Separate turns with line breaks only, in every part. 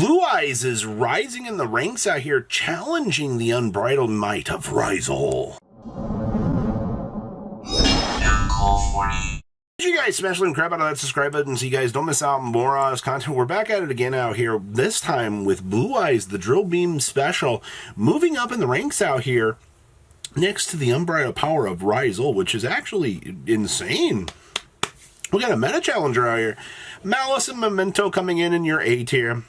Blue Eyes is rising in the ranks out here, challenging the unbridled might of Riza. You guys smash and grab out of that subscribe button so you guys don't miss out on more Oz content. We're back at it again out here, this time with Blue Eyes, the Drill Beam Special, moving up in the ranks out here next to the unbridled power of Riza, which is actually insane. We got a meta challenger out here. Malice and Momento coming in your A tier.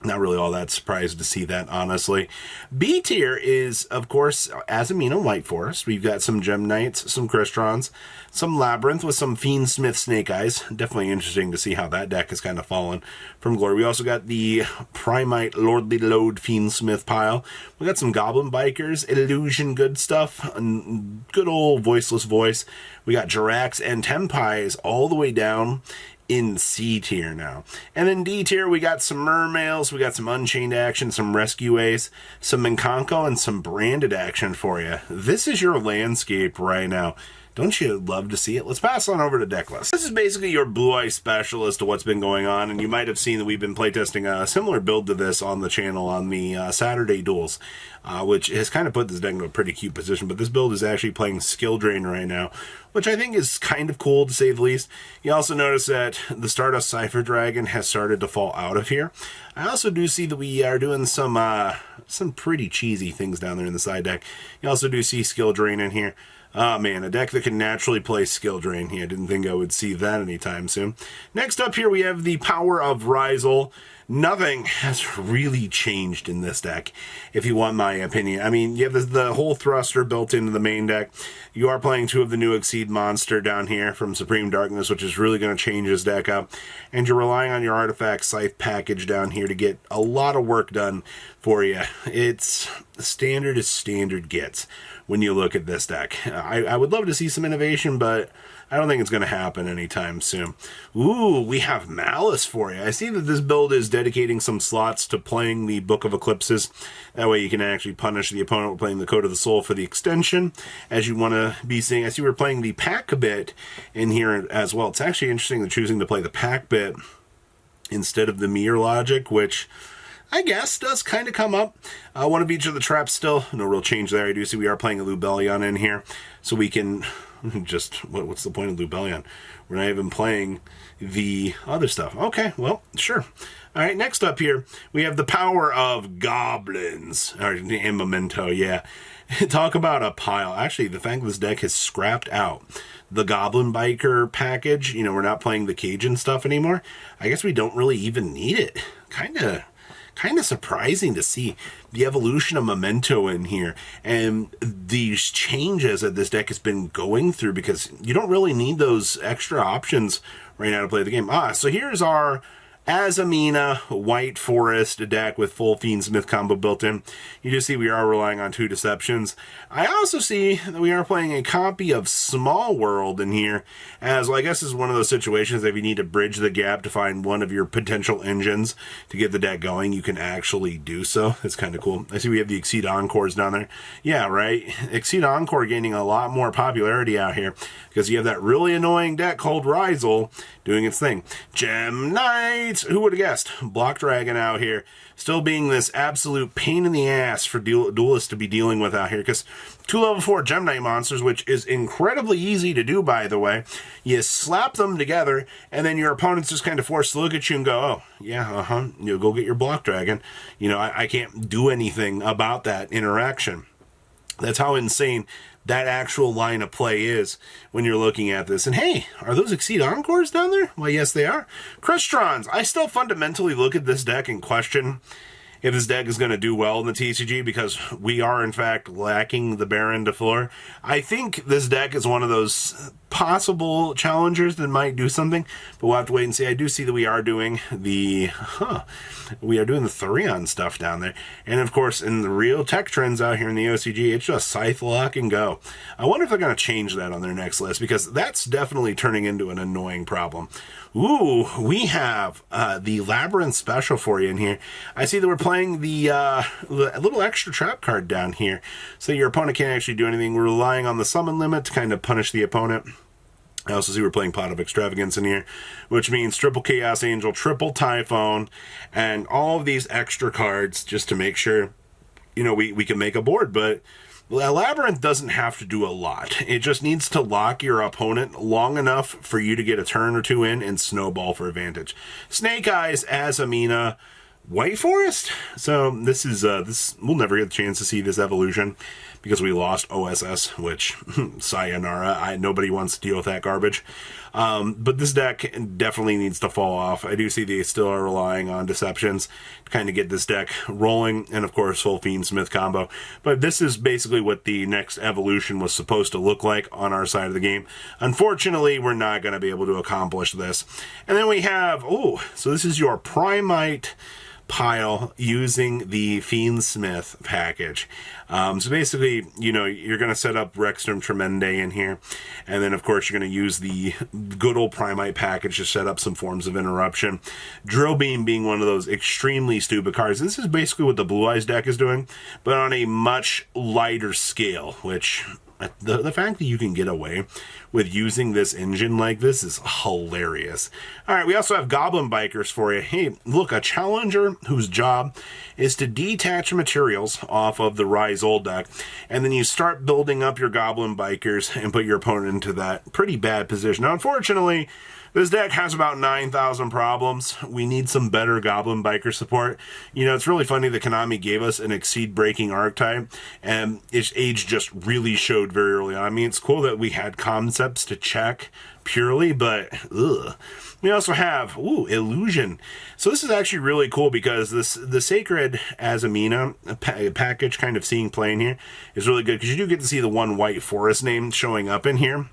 Not really all that surprised to see that, honestly. B tier is, of course, Azamina White Forest. We've got some Gem Knights, some Chrystrons, some Labyrinth with some Fiend Smith Snake Eyes. Definitely interesting to see how that deck has kind of fallen from glory. We also got the Primite Lordly Load Fiend Smith pile. We got some Goblin Bikers, Illusion good stuff, good old Voiceless voice. We got Jirax and Tempais all the way down in C tier now. And in D tier, we got some Mermails, we got some Unchained action, some Rescue Ace, some Minkonko, and some Branded action for you. This is your landscape right now. Don't you love to see it? Let's pass on over to Decklist. This is basically your Blue Eye specialist to what's been going on, and you might have seen that we've been playtesting a similar build to this on the channel on the Saturday duels, which has kind of put this deck into a pretty cute position, but this build is actually playing Skill Drain right now, which I think is kind of cool to say the least. You also notice that the Stardust Cypher Dragon has started to fall out of here. I also do see that we are doing some pretty cheesy things down there in the side deck. You also do see Skill Drain in here. Oh man, a deck that can naturally play Skill Drain here. I didn't think I would see that anytime soon. Next up here we have the power of Riza. Nothing has really changed in this deck, if you want my opinion. I mean, you have the whole thruster built into the main deck. You are playing two of the new Exceed Monster down here from Supreme Darkness, which is really going to change this deck up. And you're relying on your Artifact Scythe package down here to get a lot of work done for you. It's standard as standard gets when you look at this deck. I would love to see some innovation, but I don't think it's going to happen anytime soon. Ooh, we have Malice for you. I see that this build is dedicating some slots to playing the Book of Eclipses. That way you can actually punish the opponent with playing the Code of the Soul for the extension, as you want to be seeing. I see we're playing the Pack bit in here as well. It's actually interesting that choosing to play the Pack bit instead of the Mirror Logic, which I guess does kind of come up. One of each of the traps still. No real change there. I do see we are playing a Lubellion in here, so we can just, what's the point of Lubellion? We're not even playing the other stuff. Okay, well, sure. All right, next up here, we have the power of Goblins. Or, and Momento, yeah. Talk about a pile. Actually, the fact this deck has scrapped out the Goblin Biker package. You know, we're not playing the Cajun stuff anymore. I guess we don't really even need it. Kind of surprising to see the evolution of Momento in here and these changes that this deck has been going through, because you don't really need those extra options right now to play the game. So here's our Azamina White Forest deck with full Fiend Smith combo built in. You just see we are relying on 2 Deceptions. I also see that we are playing a copy of Small World in here, as well, I guess this is one of those situations that if you need to bridge the gap to find one of your potential engines to get the deck going, you can actually do so. It's kind of cool. I see we have the Exceed Encores down there. Yeah, right. Exceed Encore gaining a lot more popularity out here because you have that really annoying deck called Riza doing its thing. Gem Knights! Who would have guessed? Block Dragon out here, still being this absolute pain in the ass for duelists to be dealing with out here, because 2 level 4 Gem Knight monsters, which is incredibly easy to do, by the way, you slap them together, and then your opponent's just kind of forced to look at you and go, oh, yeah, you go get your Block Dragon. You know, I can't do anything about that interaction. That's how insane that actual line of play is when you're looking at this. And hey, are those Exceed Encores down there? Well, yes, they are. Chrystrons. I still fundamentally look at this deck and question if this deck is going to do well in the TCG, because we are, in fact, lacking the Baron de Fleur. I think this deck is one of those possible challengers that might do something, but we'll have to wait and see. I do see that we are doing the Thurion stuff down there. And, of course, in the real tech trends out here in the OCG, it's just Scythe Lock and go. I wonder if they're going to change that on their next list, because that's definitely turning into an annoying problem. Ooh, we have the Labyrinth special for you in here. I see that we're playing the little extra trap card down here, so your opponent can't actually do anything. We're relying on the summon limit to kind of punish the opponent. I also see we're playing Pot of Extravagance in here, which means triple Chaos Angel, triple Typhon, and all of these extra cards just to make sure, you know, we can make a board. But Labyrinth doesn't have to do a lot. It just needs to lock your opponent long enough for you to get a turn or two in and snowball for advantage. Snake Eyes, Azamina, White Forest. So this is we'll never get the chance to see this evolution because we lost OSS, which sayonara. Nobody wants to deal with that garbage. But this deck definitely needs to fall off. I do see they still are relying on Deceptions to kind of get this deck rolling, and of course full Fiend Smith combo. But this is basically what the next evolution was supposed to look like on our side of the game. Unfortunately, we're not going to be able to accomplish this. And then we have, so this is your Primite pile using the Fiend Smith package. So basically, you know, you're going to set up Rexstorm Tremende in here, and then of course you're going to use the good old Primite package to set up some forms of interruption. Drill Beam being one of those extremely stupid cards. This is basically what the Blue Eyes deck is doing, but on a much lighter scale, which the fact that you can get away with using this engine like this is hilarious. All right, we also have Goblin Bikers for you. Hey, look, a challenger whose job is to detach materials off of the Rise Old deck, and then you start building up your Goblin Bikers and put your opponent into that pretty bad position. Now, unfortunately, this deck has about 9,000 problems. We need some better Goblin Biker support. You know, it's really funny that Konami gave us an Exceed Breaking archetype, and its age just really showed very early on. I mean, it's cool that we had concepts to check purely, but ugh. We also have, Illusion. So this is actually really cool because the Sacred Azamina package kind of seeing play in here is really good because you do get to see the one White Forest name showing up in here,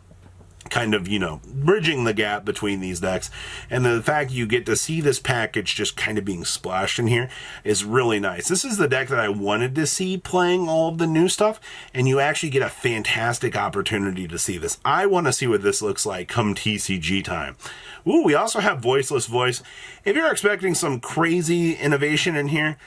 kind of, you know, bridging the gap between these decks. And the fact you get to see this package just kind of being splashed in here is really nice. This is the deck that I wanted to see playing all of the new stuff, and you actually get a fantastic opportunity to see this. I want to see what this looks like come TCG time. We also have Voiceless Voice. If you're expecting some crazy innovation in here,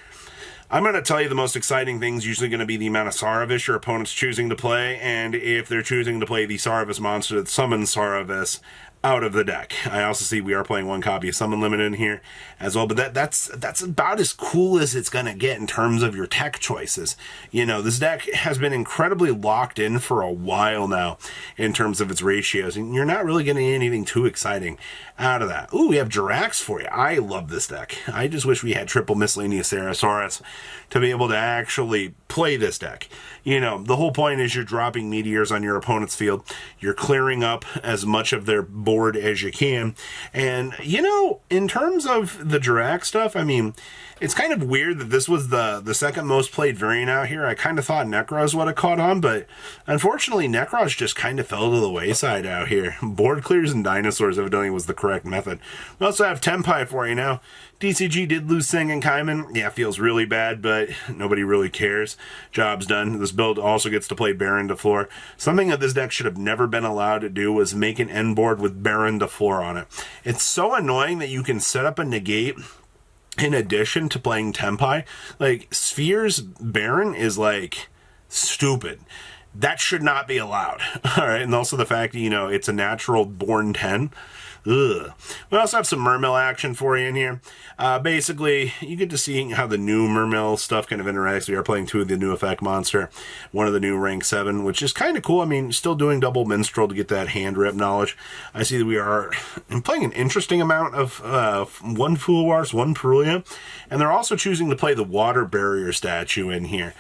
I'm going to tell you the most exciting thing is usually going to be the amount of Saravis your opponent's choosing to play, and if they're choosing to play the Saravis monster that summons Saravis out of the deck. I also see we are playing one copy of Summon Limited in here as well, but that's about as cool as it's going to get in terms of your tech choices. You know, this deck has been incredibly locked in for a while now in terms of its ratios, and you're not really getting anything too exciting out of that. We have Jirax for you. I love this deck. I just wish we had triple Miscellaneous Sarasaurus to be able to actually play this deck. You know, the whole point is you're dropping meteors on your opponent's field. You're clearing up as much of their board as you can. And, you know, in terms of the Jirax stuff, I mean, it's kind of weird that this was the second most played variant out here. I kind of thought Necros would have caught on, but unfortunately Necros just kind of fell to the wayside out here. Board clears and dinosaurs evidently was the correct method. We also have Tempai for you now. DCG did lose Seng and Kaiman. Yeah, feels really bad, but nobody really cares. Job's done. This build also gets to play Baron to Floor. Something that this deck should have never been allowed to do was make an end board with Baron to Floor on it. It's so annoying that you can set up a negate in addition to playing Tempai. Like, Sphere's Baron is, like, stupid. That should not be allowed. All right, and also the fact that, you know, it's a natural born 10. Ugh. We also have some Mermail action for you in here. Basically, you get to see how the new Mermail stuff kind of interacts. We are playing two of the new effect monster, one of the new rank 7, which is kind of cool. I mean, still doing double minstrel to get that hand rep knowledge. I see that we are playing an interesting amount of one Fulwars, one Perulia, and they're also choosing to play the water barrier statue in here.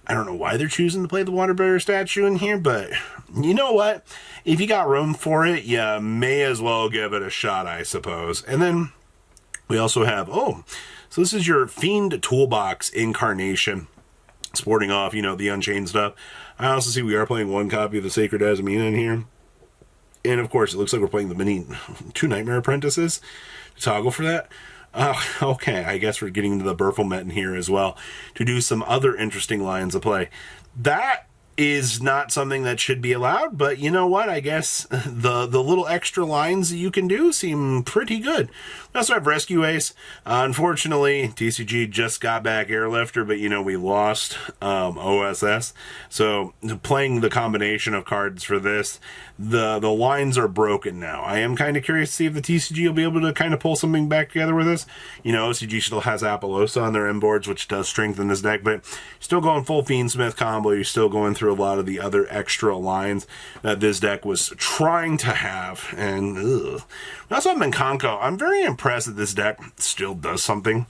I don't know why they're choosing to play the water barrier statue in here, but you know what? If you got room for it, you may as well give it a shot, I suppose. And then we also have, so this is your Fiend Toolbox Incarnation, sporting off, you know, the Unchained stuff. I also see we are playing one copy of the Sacred Azamina in here. And of course, it looks like we're playing the mini 2 Nightmare Apprentices. Toggle for that. Okay, I guess we're getting to the Burflemet in here as well to do some other interesting lines of play. That is not something that should be allowed, but you know what? I guess the little extra lines that you can do seem pretty good. We also have Rescue Ace. Unfortunately, TCG just got back Airlifter, but you know, we lost OSS. So playing the combination of cards for this, the lines are broken now. I am kind of curious to see if the TCG will be able to kind of pull something back together with this. You know, OCG still has Apollosa on their inboards, which does strengthen this deck, but you're still going full Fiendsmith combo. You're still going through a lot of the other extra lines that this deck was trying to have. And we also have Minkonko. I'm very impressed that this deck still does something.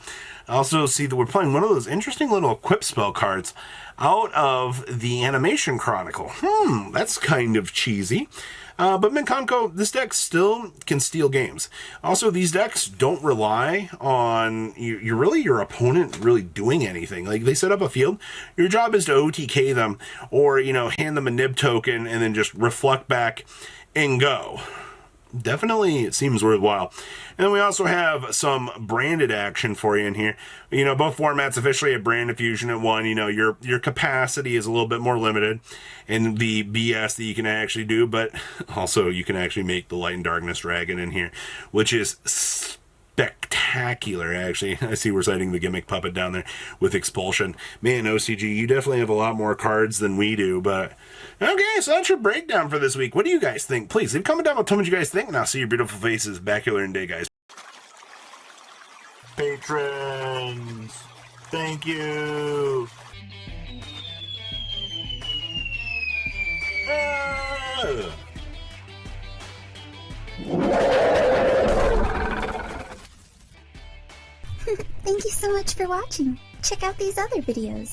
I also see that we're playing one of those interesting little equip spell cards out of the Animation Chronicle. That's kind of cheesy. But Minkonko, this deck still can steal games. Also, these decks don't rely on your opponent really doing anything. Like, they set up a field, your job is to OTK them, or, you know, hand them a nib token and then just reflect back and go. Definitely it seems worthwhile. And then we also have some branded action for you in here. You know, both formats officially have brand diffusion at 1. You know, your capacity is a little bit more limited in the BS that you can actually do, but also you can actually make the Light and Darkness Dragon in here, which is spectacular, actually. I see we're citing the Gimmick Puppet down there with Expulsion. Man, OCG, you definitely have a lot more cards than we do, but okay, so that's your breakdown for this week. What do you guys think? Please leave a comment down below. Tell me what you guys think, and I'll see your beautiful faces back here in a day, guys. Patrons, thank you.
Thank you so much for watching. Check out these other videos.